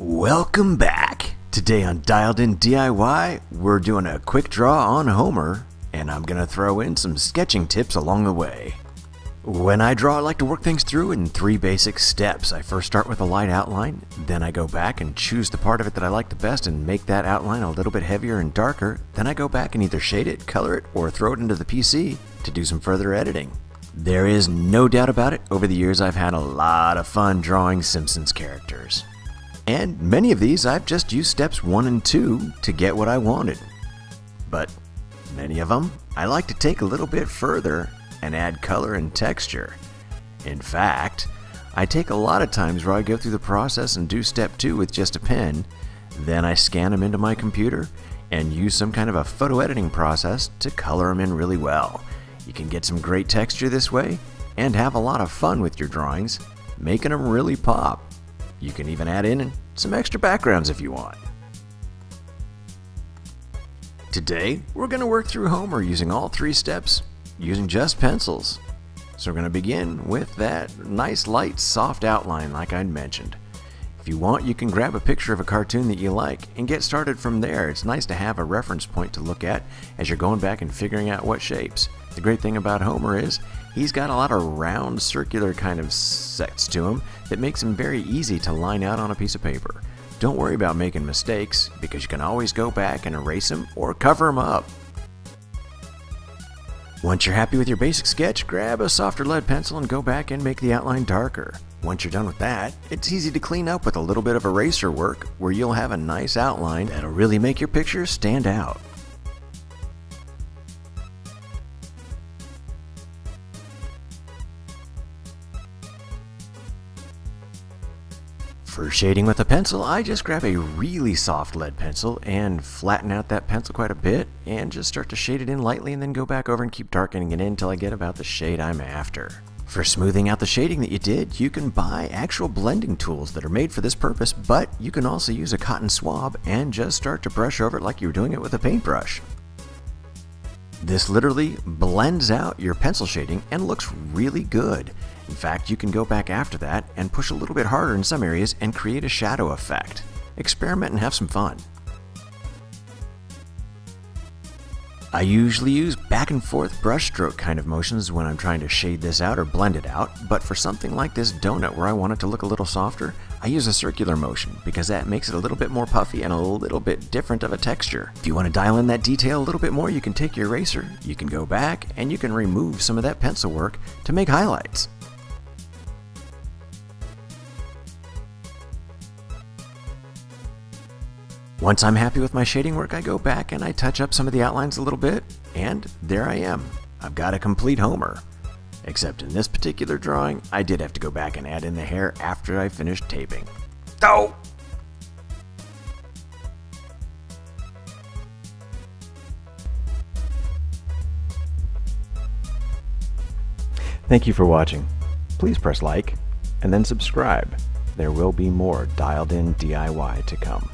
Welcome back! Today on Dialed In DIY, we're doing a quick draw on Homer, and I'm gonna throw in some sketching tips along the way. When I draw, I like to work things through in 3 basic steps. I first start with a light outline, then I go back and choose the part of it that I like the best and make that outline a little bit heavier and darker. Then I go back and either shade it, color it, or throw it into the PC to do some further editing. There is no doubt about it, over the years I've had a lot of fun drawing Simpsons characters. And many of these I've just used steps 1 and 2 to get what I wanted. But many of them I like to take a little bit further and add color and texture. In fact, I take a lot of times where I go through the process and do step 2 with just a pen, then I scan them into my computer and use some kind of a photo editing process to color them in really well. You can get some great texture this way and have a lot of fun with your drawings, making them really pop. You can even add in some extra backgrounds if you want. Today, we're going to work through Homer using all 3 steps, using just pencils. So we're going to begin with that nice light soft outline like I'd mentioned. If you want, you can grab a picture of a cartoon that you like and get started from there. It's nice to have a reference point to look at as you're going back and figuring out what shapes. The great thing about Homer is he's got a lot of round circular kind of sets to him that makes him very easy to line out on a piece of paper. Don't worry about making mistakes because you can always go back and erase them or cover them up. Once you're happy with your basic sketch, grab a softer lead pencil and go back and make the outline darker. Once you're done with that, it's easy to clean up with a little bit of eraser work where you'll have a nice outline that'll really make your picture stand out. For shading with a pencil, I just grab a really soft lead pencil and flatten out that pencil quite a bit and just start to shade it in lightly and then go back over and keep darkening it in until I get about the shade I'm after. For smoothing out the shading that you did, you can buy actual blending tools that are made for this purpose, but you can also use a cotton swab and just start to brush over it like you were doing it with a paintbrush. This literally blends out your pencil shading and looks really good. In fact, you can go back after that and push a little bit harder in some areas and create a shadow effect. Experiment and have some fun. I usually use back and forth brushstroke kind of motions when I'm trying to shade this out or blend it out, but for something like this donut where I want it to look a little softer, I use a circular motion because that makes it a little bit more puffy and a little bit different of a texture. If you want to dial in that detail a little bit more, you can take your eraser, you can go back, and you can remove some of that pencil work to make highlights. Once I'm happy with my shading work, I go back and I touch up some of the outlines a little bit, and there I am. I've got a complete Homer. Except in this particular drawing, I did have to go back and add in the hair after I finished taping. Oh! Thank you for watching. Please press like and then subscribe. There will be more Dialed In DIY to come.